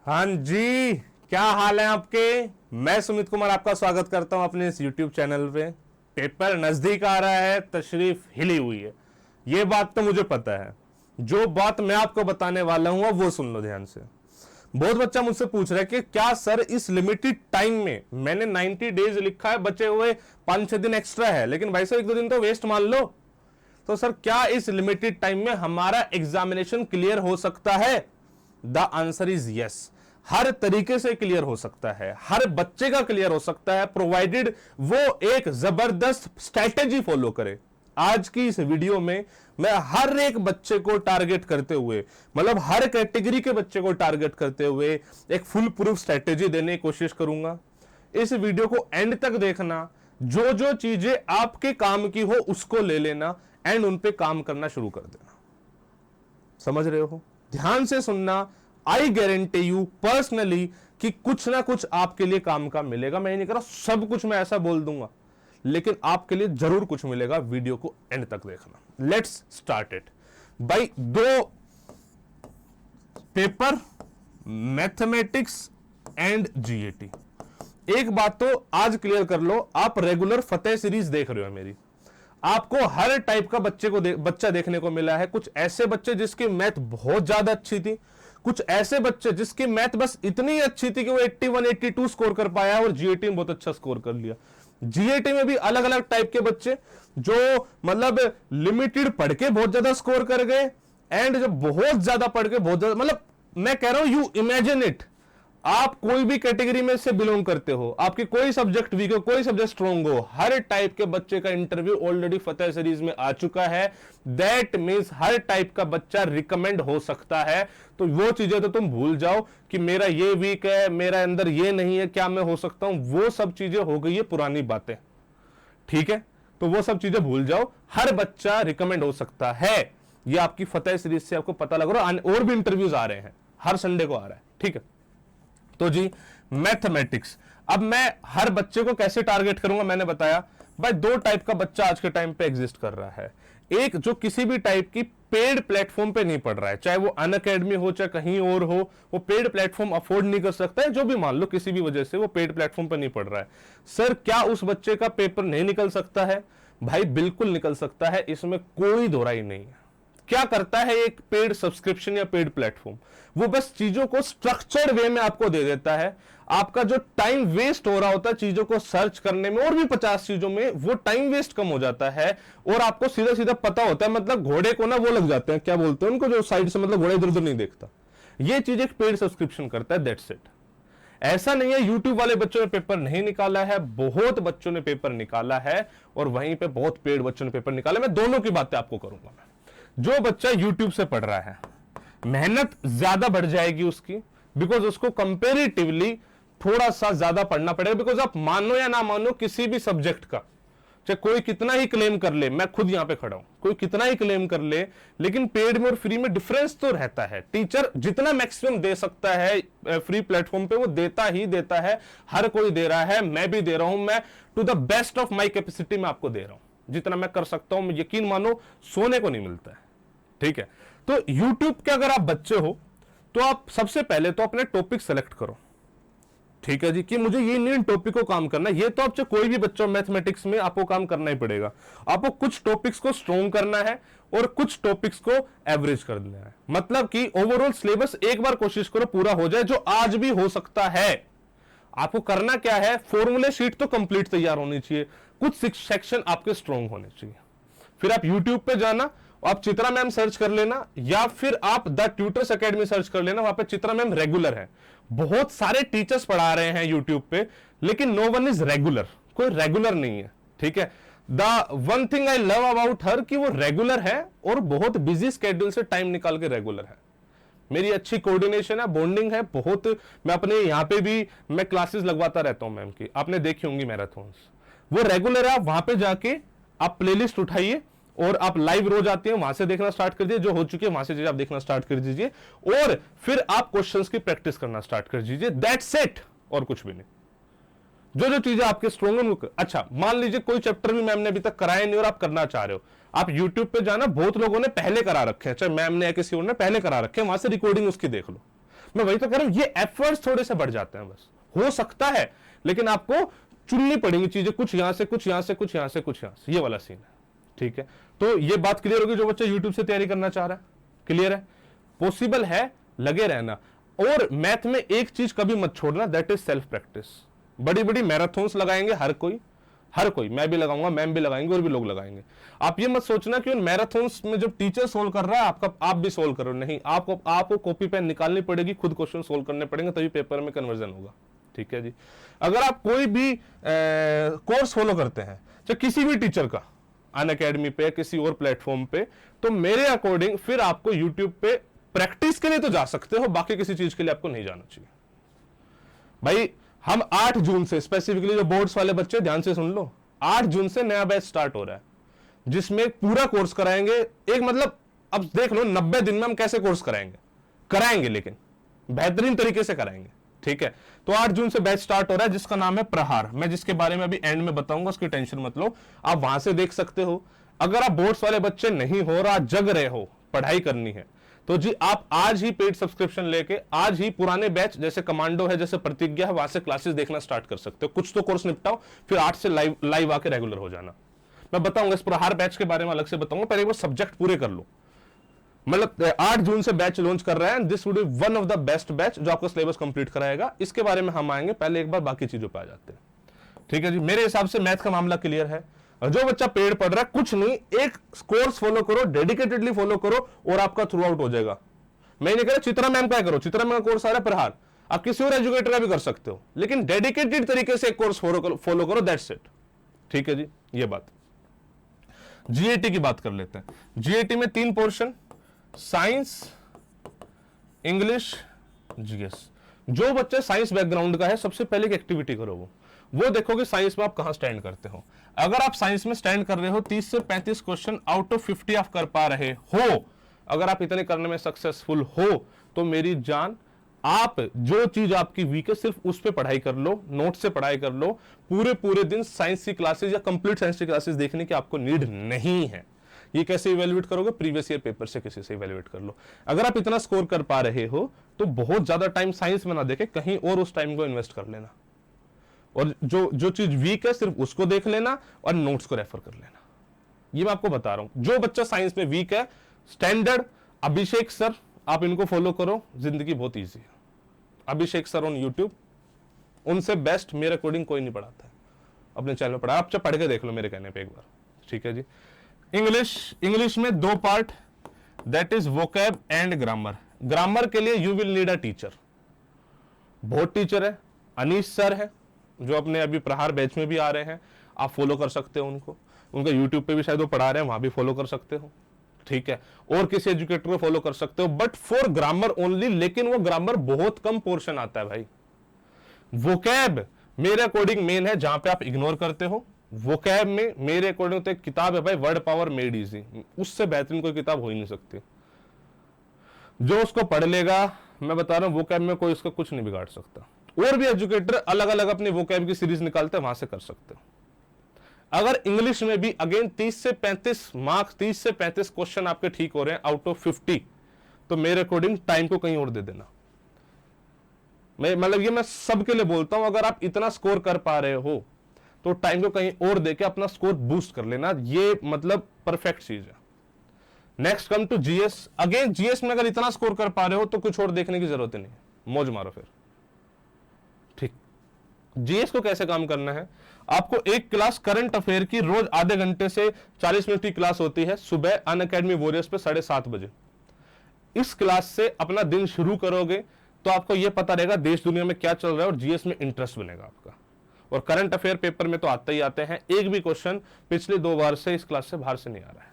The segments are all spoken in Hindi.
हाँ जी, क्या हाल है आपके। मैं सुमित कुमार आपका स्वागत करता हूं अपने इस YouTube चैनल पे। पेपर नजदीक आ रहा है, तशरीफ हिली हुई है, ये बात तो मुझे पता है। जो बात मैं आपको बताने वाला हूं वो सुन लो ध्यान से। बहुत बच्चा मुझसे पूछ रहा है कि क्या सर इस लिमिटेड टाइम में, मैंने 90 डेज लिखा है, बचे हुए 5-6 दिन एक्स्ट्रा है, लेकिन भाई साहब 1-2 दिन तो वेस्ट मान लो, तो सर क्या इस लिमिटेड टाइम में हमारा एग्जामिनेशन क्लियर हो सकता है? The answer is yes. हर तरीके से क्लियर हो सकता है, हर बच्चे का क्लियर हो सकता है, प्रोवाइडेड वो एक जबरदस्त स्ट्रैटेजी फॉलो करे। आज की इस वीडियो में मैं हर एक बच्चे को टारगेट करते हुए, मतलब हर कैटेगरी के बच्चे को टारगेट करते हुए एक फुल प्रूफ स्ट्रैटेजी देने की कोशिश करूंगा। इस वीडियो को एंड तक देखना, जो जो चीजें आपके काम की हो उसको ले लेना एंड उन पे काम करना शुरू कर देना। समझ रहे हो? ध्यान से सुनना। आई गारंटी यू पर्सनली कि कुछ ना कुछ आपके लिए काम का मिलेगा। मैं नहीं कह रहा सब कुछ मैं ऐसा बोल दूंगा, लेकिन आपके लिए जरूर कुछ मिलेगा। वीडियो को एंड तक देखना। Let's start it by 2 paper, mathematics and GAT. एक बात तो आज क्लियर कर लो, आप रेगुलर फतेह सीरीज देख रहे हो मेरी। आपको हर टाइप का बच्चा देखने को मिला है। कुछ ऐसे बच्चे जिसकी मैथ बहुत ज्यादा अच्छी थी, कुछ ऐसे बच्चे जिसकी मैथ बस इतनी अच्छी थी कि वो 81 82 स्कोर कर पाया और जीएटी में बहुत अच्छा स्कोर कर लिया। जीएटी में भी अलग अलग टाइप के बच्चे जो मतलब लिमिटेड पढ़ के बहुत ज्यादा स्कोर कर गए, एंड जो बहुत ज्यादा पढ़ के बहुत ज्यादा, मतलब मैं कह रहा हूं यू इमेजिन इट। आप कोई भी कैटेगरी में से बिलोंग करते हो, आपकी कोई सब्जेक्ट वीक हो, कोई सब्जेक्ट स्ट्रॉन्ग हो, हर टाइप के बच्चे का इंटरव्यू ऑलरेडी फतेह सीरीज में आ चुका है। दैट मींस हर टाइप का बच्चा रिकमेंड हो सकता है। तो वो चीजें तो तुम भूल जाओ कि मेरा ये वीक है, मेरा अंदर ये नहीं है, क्या मैं हो सकता हूं, वो सब चीजें हो गई है पुरानी बातें। ठीक है, तो वो सब चीजें भूल जाओ। हर बच्चा रिकमेंड हो सकता है। ये आपकी फतेह सीरीज से आपको पता लग रहा है। और भी इंटरव्यूज आ रहे हैं, हर संडे को आ रहा है। ठीक है, तो जी मैथमेटिक्स। अब मैं हर बच्चे को कैसे टारगेट करूंगा, मैंने बताया भाई 2 टाइप का बच्चा आज के टाइम पे एग्जिस्ट कर रहा है। एक जो किसी भी टाइप की पेड प्लेटफॉर्म पे नहीं पढ़ रहा है, चाहे वो अनअकैडमी हो चाहे कहीं और हो, वो पेड प्लेटफॉर्म अफोर्ड नहीं कर सकता है, जो भी मान लो किसी भी वजह से वो पेड प्लेटफॉर्म पे नहीं पढ़ रहा है। सर क्या उस बच्चे का पेपर नहीं निकल सकता है? भाई बिल्कुल निकल सकता है, इसमें कोई दोहराई नहीं है। क्या करता है एक पेड सब्सक्रिप्शन या पेड प्लेटफॉर्म? वो बस चीजों को स्ट्रक्चर्ड वे में आपको दे देता है। आपका जो टाइम वेस्ट हो रहा होता है चीजों को सर्च करने में और भी 50 चीजों में, वो टाइम वेस्ट कम हो जाता है और आपको सीधा सीधा पता होता है। मतलब घोड़े को ना वो लग जाते हैं, क्या बोलते हैं उनको, जो साइड से मतलब घोड़ा इधर उधर नहीं देखता। ये चीज एक पेड सब्सक्रिप्शन करता है। That's it. ऐसा नहीं है यूट्यूब वाले बच्चों ने पेपर नहीं निकाला है, बहुत बच्चों ने पेपर निकाला है और वहीं पे बहुत पेड बच्चों ने पेपर निकाला। मैं दोनों की बातें आपको करूंगा। मैं जो बच्चा YouTube से पढ़ रहा है, मेहनत ज्यादा बढ़ जाएगी उसकी, बिकॉज उसको कंपेरेटिवली थोड़ा सा ज्यादा पढ़ना पड़ेगा। बिकॉज आप मानो या ना मानो, किसी भी सब्जेक्ट का चाहे कोई कितना ही क्लेम कर ले, मैं खुद यहां पे खड़ा हूं, कोई कितना ही क्लेम कर ले, लेकिन पेड में और फ्री में डिफरेंस तो रहता है। टीचर जितना मैक्सिमम दे सकता है फ्री प्लेटफॉर्म पे, वो देता ही देता है। हर कोई दे रहा है, मैं भी दे रहा हूं। मैं to the best of my capacity में आपको दे रहा हूं, जितना मैं कर सकता हूं। यकीन मानो सोने को नहीं मिलता है। ठीक है, तो YouTube के अगर आप बच्चे हो तो आप सबसे पहले तो अपने टॉपिक सेलेक्ट करो। ठीक है जी, कि मुझे ये इन टॉपिक को काम करना है। ये तो आप चाहे कोई भी बच्चा मैथमेटिक्स में आपको काम करना ही पड़ेगा। आपको कुछ टॉपिक्स को स्ट्रॉन्ग करना है और कुछ टॉपिक्स को एवरेज कर देना है। मतलब कि ओवरऑल सिलेबस एक बार कोशिश करो पूरा हो जाए, जो आज भी हो सकता है। आपको करना क्या है, फॉर्मूले शीट तो कंप्लीट तैयार होनी चाहिए, कुछ सेक्शन आपके स्ट्रॉन्ग होने चाहिए। फिर आप YouTube पे जाना, आप चित्रा मैम सर्च कर लेना, या फिर आप द ट्यूटर्स एकेडमी सर्च कर लेना। वहां पे चित्रा मैम रेगुलर है, बहुत सारे टीचर्स पढ़ा रहे हैं YouTube पे, लेकिन नो वन इज रेगुलर। कोई रेगुलर नहीं है। ठीक है, the one thing I love about her कि वो रेगुलर है और बहुत बिजी स्केड्यूल से टाइम निकाल के रेगुलर है। मेरी अच्छी कोऑर्डिनेशन है, बॉन्डिंग है बहुत। मैं अपने यहां पे भी मैं क्लासेस लगवाता रहता हूं मैम की, आपने देखी होंगी मैराथन्स। वो रेगुलर है। आप वहां पे जाके आप प्लेलिस्ट उठाइए और आप लाइव रोज आते हैं, वहां से देखना स्टार्ट कर दीजिए। जो हो चुके हैं वहां से आप देखना स्टार्ट कर दीजिए और फिर आप क्वेश्चंस की प्रैक्टिस करना स्टार्ट कर दीजिए। दैट्स इट, और कुछ भी नहीं। जो जो चीजें आपके स्ट्रॉन्ग है। अच्छा, मान लीजिए कोई चैप्टर भी मैम ने अभी तक कराया नहीं और आप करना चाह रहे हो, आप YouTube पे जाना, बहुत लोगों ने पहले करा रखे हैं, चाहे मैम ने या किसी और ने पहले करा रखे हैं, वहां से रिकॉर्डिंग उसकी देख लो। मैं वही तो कह रहा हूं, ये एफर्ट्स थोड़े से बढ़ जाते हैं, बस हो सकता है, लेकिन आपको चुननी पड़ेंगी चीजें, कुछ यहां से कुछ यहां से कुछ यहां से कुछ यहां से, ये वाला सीन है। ठीक है, तो ये बात क्लियर होगी, जो बच्चा यूट्यूब से तैयारी करना चाह रहा है, क्लियर है, पॉसिबल है, लगे रहना। और मैथ में एक चीज कभी मत छोड़ना, दैट इज सेल्फ प्रैक्टिस। बड़ी बड़ी मैराथन्स लगाएंगे हर कोई, मैं भी लगाऊंगा, मैम भी लगाएंगे, और भी लोग लगाएंगे। आप ये मत सोचना कि उन मैराथन्स में जब टीचर सोल्व कर रहा है आप भी सोल्व करो, नहीं, आपको कॉपी पेन निकालनी पड़ेगी, खुद क्वेश्चन सोल्व करने पड़ेंगे, तभी पेपर में कन्वर्जन होगा। ठीक है जी, अगर आप कोई भी कोर्स फॉलो करते हैं, चाहे किसी भी टीचर का, अनअकैडमी पे, किसी और प्लेटफॉर्म पे, तो मेरे अकॉर्डिंग फिर आपको यूट्यूब पे प्रैक्टिस के लिए तो जा सकते हो, बाकी किसी चीज के लिए आपको नहीं जाना चाहिए भाई। हम 8 जून से, स्पेसिफिकली जो बोर्ड्स वाले बच्चे ध्यान से सुन लो, 8 जून से नया बैच स्टार्ट हो रहा है, जिसमें पूरा कोर्स कराएंगे। एक मतलब अब देख लो 90 दिन में हम कैसे कोर्स कराएंगे, लेकिन बेहतरीन तरीके से कराएंगे। ठीक है, तो 8 जून से बैच स्टार्ट हो रहा है, जिसका नाम है प्रहार। मैं जिसके बारे में अभी एंड में बताऊंगा, उसकी टेंशन मत लो, आप वहां से देख सकते हो। अगर आप बोर्ड्स वाले बच्चे नहीं हो और आप जग रहे हो, पढ़ाई करनी है, तो जी आप आज ही पेड सब्सक्रिप्शन लेके आज ही पुराने बैच जैसे कमांडो है, जैसे प्रतिज्ञा है, वहां से क्लासेस देखना स्टार्ट कर सकते हो। कुछ तो कोर्स निपटाओ, फिर 8 से लाइव आके रेगुलर हो जाना। मैं बताऊंगा इस प्रहार बैच के बारे में अलग से बताऊंगा, पहले वो सब्जेक्ट पूरे कर लो। मतलब 8 जून से बैच लॉन्च कर रहे हैं, this would be one of the best batch जो आपका सिलेबस कंप्लीट कराएगा। इसके बारे में हम आएंगे, पहले एक बार बाकी चीजों पे आ जाते हैं। ठीक है जी, मेरे हिसाब से मैथ का मामला क्लियर है। और जो बच्चा पेड पढ़ रहा है, कुछ नहीं, एक कोर्स फॉलो करो, डेडिकेटेडली फॉलो करो, और आपका थ्रू आउट हो जाएगा। मैं नहीं कह रहा चित्रा मैम का करो, चित्रा मैम का कोर्स आ रहा है प्रहार, आप किसी और एजुकेटर का भी कर सकते हो, लेकिन डेडिकेटेड तरीके से एक कोर्स फॉलो करो, दैट्स इट। ठीक है जी, ये बात। जीएटी की बात कर लेते हैं। जीएटी में 3 पोर्शन, साइंस, इंग्लिश, जीएस। जो बच्चे साइंस बैकग्राउंड का है, सबसे पहले एक एक्टिविटी करो, वो देखो कि साइंस में आप कहां स्टैंड करते हो। अगर आप साइंस में स्टैंड कर रहे हो, 30 से 35 क्वेश्चन आउट ऑफ 50 आप कर पा रहे हो, अगर आप इतने करने में सक्सेसफुल हो, तो मेरी जान, आप जो चीज आपकी वीक है सिर्फ उस पे पढ़ाई कर लो, नोट से पढ़ाई कर लो। पूरे दिन साइंस की क्लासेस या कंप्लीट साइंस की क्लासेस देखने की आपको नीड नहीं है। ये कैसे इवेल्युएट करोगे? प्रीवियस ईयर पेपर से किसी से इवेल्युएट कर लो। अगर आप इतना स्कोर कर पा रहे हो, तो बहुत ज्यादा टाइम साइंस में ना देके कहीं और उस टाइम को इन्वेस्ट कर लेना, और जो चीज वीक है सिर्फ उसको देख लेना और नोट्स को रेफर कर लेना। ये मैं आपको बता रहा हूं। जो बच्चा साइंस में वीक है, स्टैंडर्ड अभिषेक सर, आप इनको फॉलो करो, जिंदगी बहुत ईजी है। अभिषेक सर ऑन यूट्यूब, उनसे बेस्ट मेरे अकॉर्डिंग कोई नहीं पढ़ाता है, अपने चैनल में पढ़ा, आप पढ़ के देख लो मेरे कहने पे एक बार। ठीक है जी। इंग्लिश में 2 part, that is vocab and grammar. Grammar के लिए you will need a teacher, बहुत टीचर है, अनीश सर है जो अपने अभी प्रहार बैच में भी आ रहे हैं, आप फॉलो कर सकते हो उनको। उनका यूट्यूब पे भी शायद वो पढ़ा रहे हैं, वहां भी फॉलो कर सकते हो। ठीक है, और किसी एजुकेटर को फॉलो कर सकते हो, बट फॉर ग्रामर ओनली। लेकिन वो ग्रामर बहुत कम पोर्शन आता है भाई। वोकैब मेरे अकॉर्डिंग मेन है, जहां पे आप इग्नोर करते हो। वोकैब में मेरे अकॉर्डिंग तो एक किताब है भाई, वर्ड पावर मेड इजी, उससे बेहतरीन कोई किताब हो ही नहीं सकती। जो उसको पढ़ लेगा, मैं बता रहा हूं, वोकैब में कोई उसका कुछ नहीं बिगाड़ सकता। और भी एजुकेटर अलग अलग अपनी वोकैब की सीरीज निकालते हैं, वहां से कर सकते हो। अगर इंग्लिश में भी अगेन 30 से 35 मार्क्स, 30 से 35 क्वेश्चन आपके ठीक हो रहे हैं आउट ऑफ 50, तो मेरे अकॉर्डिंग टाइम को कहीं और दे देना। मतलब ये मैं सबके लिए बोलता हूं, अगर आप इतना स्कोर कर पा रहे हो, तो टाइम को कहीं और देके अपना स्कोर बूस्ट कर लेना। ये मतलब परफेक्ट चीज है। Next come to GS. Again GS में अगर इतना स्कोर कर पा रहे हो, तो कुछ और देखने की जरूरत नहीं है, मौज मारो फिर। ठीक, जीएस को कैसे काम करना है? आपको एक क्लास करंट अफेयर की रोज आधे घंटे से 40 मिनट की क्लास होती है, सुबह अनअकैडमी वॉरियर्स पे 7:30 बजे। इस क्लास से अपना दिन शुरू करोगे, तो आपको यह पता रहेगा देश दुनिया में क्या चल रहा है, और जीएस में इंटरेस्ट बनेगा आपका। और करंट अफेयर पेपर में तो आते ही आते हैं, एक भी क्वेश्चन पिछले 2 बार से इस क्लास से बाहर से नहीं आ रहा है।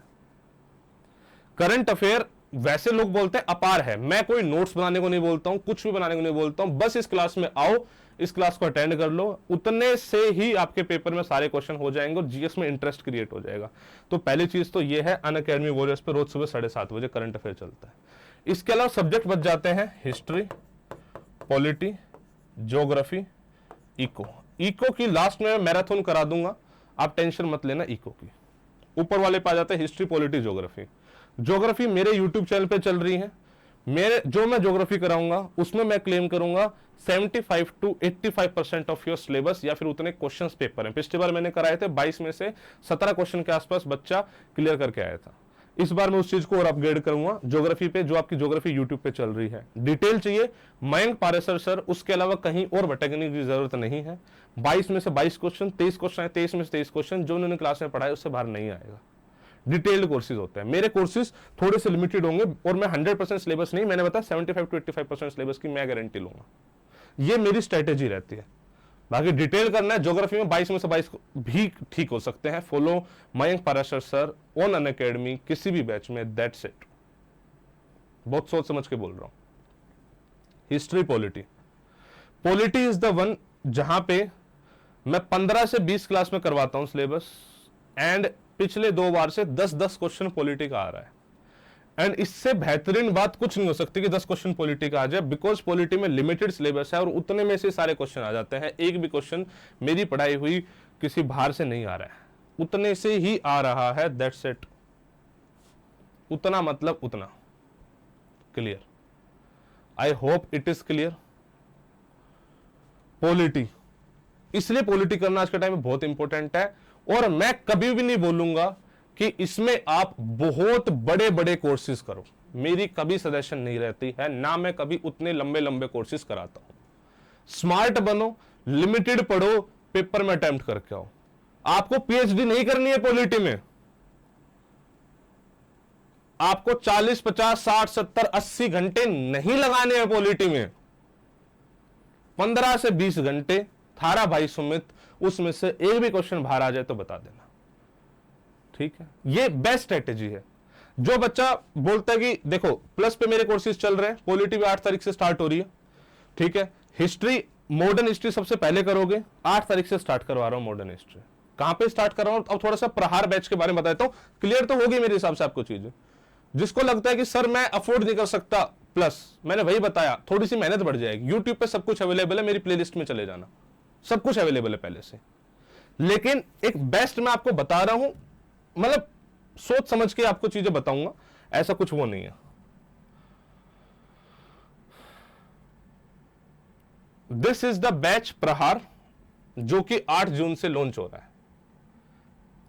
करंट अफेयर वैसे लोग बोलते हैं अपार है, मैं कोई नोट्स बनाने को नहीं बोलता हूं, कुछ भी बनाने को नहीं बोलता हूं, बस इस क्लास में आओ, इस क्लास को अटेंड कर लो, उतने से ही आपके पेपर में सारे क्वेश्चन हो जाएंगे और जीएस में इंटरेस्ट क्रिएट हो जाएगा। तो पहली चीज तो ये है, अनअकैडमी वॉरियर्स पे रोज सुबह 7:30 बजे करंट अफेयर चलता है। इसके अलावा सब्जेक्ट बच जाते हैं history, polity, geography, eco. Eco की लास्ट में मैराथन करा दूंगा, आप टेंशन मत लेना इको की। ऊपर वाले पे आ जाते हैं हिस्ट्री, पॉलिटी, ज्योग्राफी। ज्योग्राफी मेरे यूट्यूब चैनल पे चल रही है, जो मैं ज्योग्राफी कराऊंगा उसमें मैं क्लेम करूंगा 75 to 85% ऑफ योर सिलेबस या फिर उतने क्वेश्चंस पेपर हैं। पिछली बार मैंने कराए थे 22 में से 17 क्वेश्चन के आसपास बच्चा क्लियर करके आया था। इस बार मैं उस चीज को और अपग्रेड करूंगा ज्योग्राफी पे, जो आपकी ज्योग्राफी यूट्यूब पे चल रही है। डिटेल चाहिए मयंक पारेसर सर, उसके अलावा कहीं और भटकने की जरूरत नहीं है। 22 में से 22 क्वेश्चन, 23 क्वेश्चन है, 23 में से 23 क्वेश्चन जो उन्होंने क्लास में पढ़ाया उससे बाहर नहीं आएगा। डिटेल्ड कोर्सेज होते हैं मेरे कोर्सेज, थोड़े से लिमिटेड होंगे और मैं 100% सिलेबस नहीं, मैंने बताया 75 to 85% सिलेबस की मैं गारंटी लूंगा। ये मेरी स्ट्रेटेजी रहती है। बाकी डिटेल करना है ज्योग्राफी में 22 में से 22 भी ठीक हो सकते हैं। Follow Mayank Pareser sir on Unacademy किसी भी बैच में, दैट्स इट। बहुत सोच समझ के बोल रहा हूं। History polity, polity is the one जहां पे मैं 15 से 20 क्लास में करवाता हूं सिलेबस, एंड पिछले 2 बार से 10-10 क्वेश्चन पॉलिटी का आ रहा है। एंड इससे बेहतरीन बात कुछ नहीं हो सकती कि 10 क्वेश्चन पॉलिटी का आ जाए, बिकॉज पॉलिटी में लिमिटेड सिलेबस है और उतने में से सारे क्वेश्चन आ जाते हैं। एक भी क्वेश्चन मेरी पढ़ाई हुई किसी बाहर से नहीं आ रहा है, उतने से ही आ रहा है, दैट्स इट। उतना मतलब उतना। Clear? I hope it is clear. Polity, इसलिए पॉलिटी करना आज के टाइम में बहुत इंपॉर्टेंट है। और मैं कभी भी नहीं बोलूंगा कि इसमें आप बहुत बड़े बड़े कोर्सेज करो, मेरी कभी सजेशन नहीं रहती है, ना मैं कभी उतने लंबे लंबे कोर्सेज कराता हूं। स्मार्ट बनो, लिमिटेड पढ़ो, पेपर में अटेम्प्ट करके आओ। आपको पीएचडी नहीं करनी है पॉलिटी में, आपको 40, 50, 60, 70, 80 घंटे नहीं लगाने हैं पॉलिटी में। 15 से 20 घंटे थारा भाई सुमित, उसमें से एक भी क्वेश्चन बाहर आ जाए तो बता देना, ठीक है? ये बेस्ट स्ट्रेटेजी है। जो बच्चा बोलता है कि देखो प्लस पे मेरे कोर्सेज चल रहे हैं, पॉलिटी भी 8 तारीख से स्टार्ट हो रही है, ठीक है? हिस्ट्री, मॉडर्न हिस्ट्री सबसे पहले करोगे, 8 तारीख से स्टार्ट करवा रहा हूं मॉडर्न हिस्ट्री। कहां पे स्टार्ट कर रहा हूं? अब थोड़ा सा प्रहार बैच के बारे में बताता हूं, क्लियर तो होगी मेरे हिसाब से आपको चीजें। जिसको लगता है कि सर मैं अफोर्ड नहीं कर सकता प्लस, मैंने वही बताया, थोड़ी सी मेहनत बढ़ जाएगी। यूट्यूब पे सब कुछ अवेलेबल है, मेरी प्लेलिस्ट में चले जाना, सब कुछ अवेलेबल है पहले से। लेकिन एक बेस्ट मैं आपको बता रहा हूं, मतलब सोच समझ के आपको चीजें बताऊंगा, ऐसा कुछ वो नहीं है। दिस इज द बैच प्रहार, जो कि 8 जून से लॉन्च हो रहा है।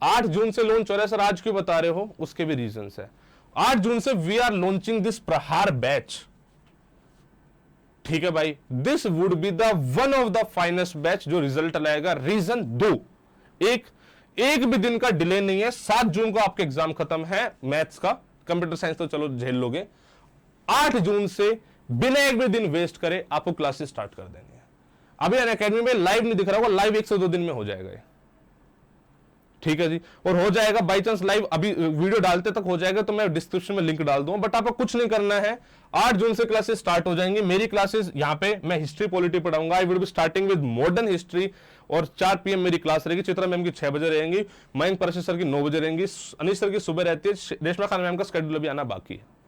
8 जून से लॉन्च हो रहा है। सर आज क्यों बता रहे हो? उसके भी रीजंस है। 8 जून से वी आर लॉन्चिंग दिस प्रहार बैच, ठीक है भाई? This would be the one of the finest batch जो रिजल्ट लाएगा। रीजन 2, एक भी दिन का डिले नहीं है। 7 जून को आपके एग्जाम खत्म है मैथ्स का, कंप्यूटर साइंस तो चलो झेल लोगे। 8 जून से बिना एक भी दिन वेस्ट करे आपको क्लासेस स्टार्ट कर देनी है। अभी अनअकैडमी में लाइव नहीं दिख रहा होगा, लाइव 1 से 2 दिन में हो जाएगा ये, ठीक है जी? और हो जाएगा बाई चांस लाइव, अभी वीडियो डालते तक हो जाएगा तो मैं डिस्क्रिप्शन में लिंक डाल दूंगा। बट आपको कुछ नहीं करना है, 8 जून से क्लासेस स्टार्ट हो जाएंगी। मेरी क्लासेस यहाँ पे मैं हिस्ट्री पॉलिटी पढ़ाऊंगा। I will be starting with modern history, और 4 PM मेरी क्लास रहेगी। चित्रा मैम की 6 बजे रहेंगी, मयंक पारेसर सर की 9 बजे रहेंगी, अनिश सर की सुबह रहती है, रेशमा खान मैम का स्केड्यूल अभी आना बाकी है।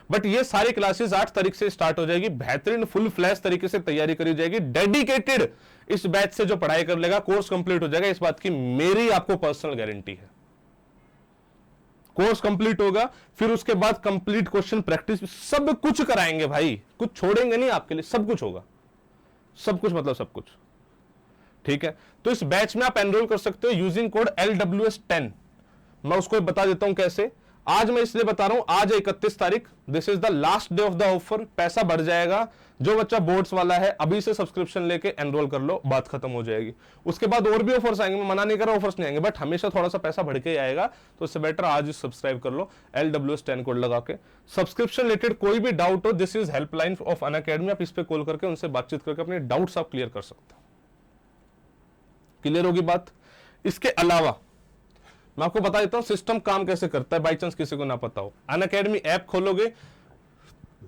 बट ये सारी क्लासेस 8 तारीख से स्टार्ट हो जाएगी। बेहतरीन फुल फ्लैश तरीके से तैयारी करी जाएगी। डेडिकेटेड इस बैच से जो पढ़ाई कर लेगा कोर्स कंप्लीट हो जाएगा, इस बात की मेरी आपको पर्सनल गारंटी है। कोर्स कंप्लीट होगा, फिर उसके बाद कंप्लीट क्वेश्चन प्रैक्टिस सब कुछ कराएंगे भाई, कुछ छोड़ेंगे नहीं आपके लिए, सब कुछ होगा, सब कुछ मतलब सब कुछ, ठीक है? तो इस बैच में आप एनरोल कर सकते हो यूजिंग कोड LWS10। मैं उसको बता देता हूं कैसे। आज मैं इसलिए बता रहा हूं, आज 31 तारीख, this is the last day of the offer. पैसा बढ़ जाएगा। जो बच्चा बोर्ड्स वाला है अभी से सब्सक्रिप्शन लेके एनरोल कर लो, बात खत्म हो जाएगी। उसके बाद और भी ऑफर्स आएंगे, मैं मना नहीं कर रहा ऑफर्स नहीं आएंगे, बट हमेशा थोड़ा सा पैसा बढ़ के ही आएगा। तो इससे बेटर आज ही सब्सक्राइब कर लो LWS10 कोड लगा के। सब्सक्रिप्शन रिलेटेड कोई भी डाउट हो, this is helpline of Unacademy, आप इस पे कॉल करके उनसे बातचीत करके अपने डाउट्स आप क्लियर कर सकते हो। क्लियर होगी बात? इसके अलावा मैं आपको बता देता हूं सिस्टम काम कैसे करता है, बाई चांस किसी को ना पता हो। अनअकैडमी ऐप खोलोगे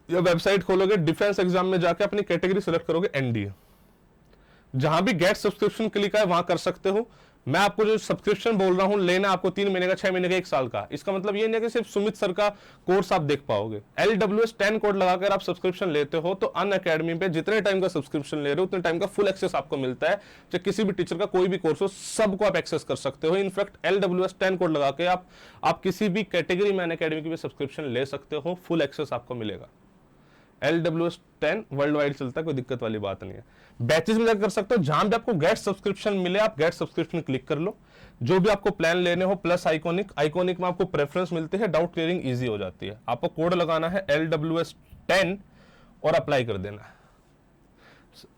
या वेबसाइट खोलोगे, डिफेंस एग्जाम में जाके अपनी कैटेगरी सिलेक्ट करोगे NDA, जहां भी गेट सब्सक्रिप्शन क्लिक है वहां कर सकते हो। मैं आपको जो सब्सक्रिप्शन बोल रहा हूं लेना आपको 3 महीने का, 6 महीने का, 1 साल का, इसका मतलब ये नहीं कि सिर्फ सुमित सर का कोर्स आप देख पाओगे। LWS10 कोड लगाकर आप सब्सक्रिप्शन लेते हो तो अनअकैडमी पे जितने टाइम का सब्सक्रिप्शन ले रहे हो उतने टाइम का फुल एक्सेस आपको मिलता है। चाहे किसी भी टीचर का कोई भी कोर्स हो, सबको आप एक्सेस कर सकते हो। इनफैक्ट LWS10 कोड लगा के आप किसी भी कैटेगरी में अनअकैडमी की भी सब्सक्रिप्शन ले सकते हो, फुल एक्सेस आपको मिलेगा। LWS10 वर्ल्ड वाइड चलता है, कोई दिक्कत वाली बात नहीं है। बैचेस में जाकर कर सकते हो, जहां भी आपको गेट सब्सक्रिप्शन मिले आप गेट सब्सक्रिप्शन क्लिक कर लो। जो भी आपको प्लान लेने हो प्लस आइकॉनिक में आपको प्रेफरेंस मिलती है, डाउट क्लियरिंग इजी हो जाती है। आपको कोड लगाना है LWS10 और अप्लाई कर देना है।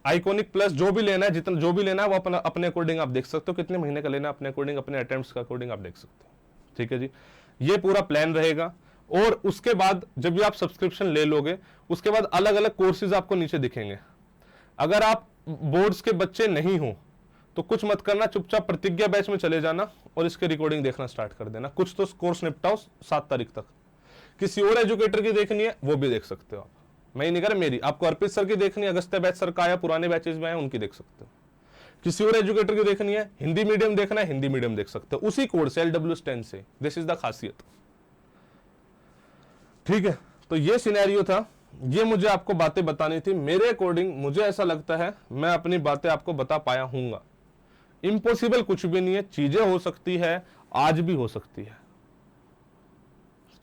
आइकॉनिक प्लस जो भी लेना है, जितना जो भी लेना है वो अपने अकॉर्डिंग आप देख सकते हो, कितने महीने का लेना है अपने अकॉर्डिंग, अपने अटेम्प्ट्स का अकॉर्डिंग आप देख सकते हो। ठीक है जी, ये पूरा प्लान रहेगा। और उसके बाद जब भी आप सब्सक्रिप्शन ले लोगे उसके बाद अलग अलग कोर्सेज आपको नीचे दिखेंगे। अगर आप बोर्ड्स के बच्चे नहीं हो तो कुछ मत करना, चुपचाप प्रतिज्ञा बैच में चले जाना और इसके रिकॉर्डिंग देखना स्टार्ट कर देना। कुछ तो कोर्स निपटाओ 7 तारीख तक। किसी और एजुकेटर की देखनी है वो भी देख सकते हो आप, मैं ही नहीं कर मेरी। आपको अर्पित सर की देखनी है, अगस्त्य बैच सर का आया, पुराने बैचेज में आया, उनकी देख सकते हो। किसी और एजुकेटर की देखनी है, हिंदी मीडियम देखना है, हिंदी मीडियम देख सकते हो उसी कोर्स LWS10 से। दिस इज द खासियत। ठीक है, तो ये सिनेरियो था, ये मुझे आपको बातें बतानी थी। मेरे अकॉर्डिंग मुझे ऐसा लगता है मैं अपनी बातें आपको बता पाया हूंगा। इम्पॉसिबल कुछ भी नहीं है, चीजें हो सकती है, आज भी हो सकती है।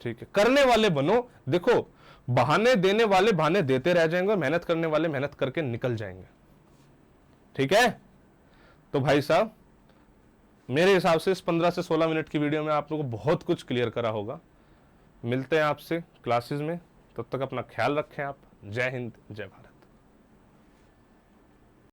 ठीक है, करने वाले बनो। देखो, बहाने देने वाले बहाने देते रह जाएंगे, मेहनत करने वाले मेहनत करके निकल जाएंगे। ठीक है, तो भाई साहब मेरे हिसाब से इस 15 से 16 मिनट की वीडियो में आप लोगों को बहुत कुछ क्लियर करा होगा। मिलते हैं आपसे क्लासेस में, तब तक अपना ख्याल रखें आप। जय हिंद, जय भारत।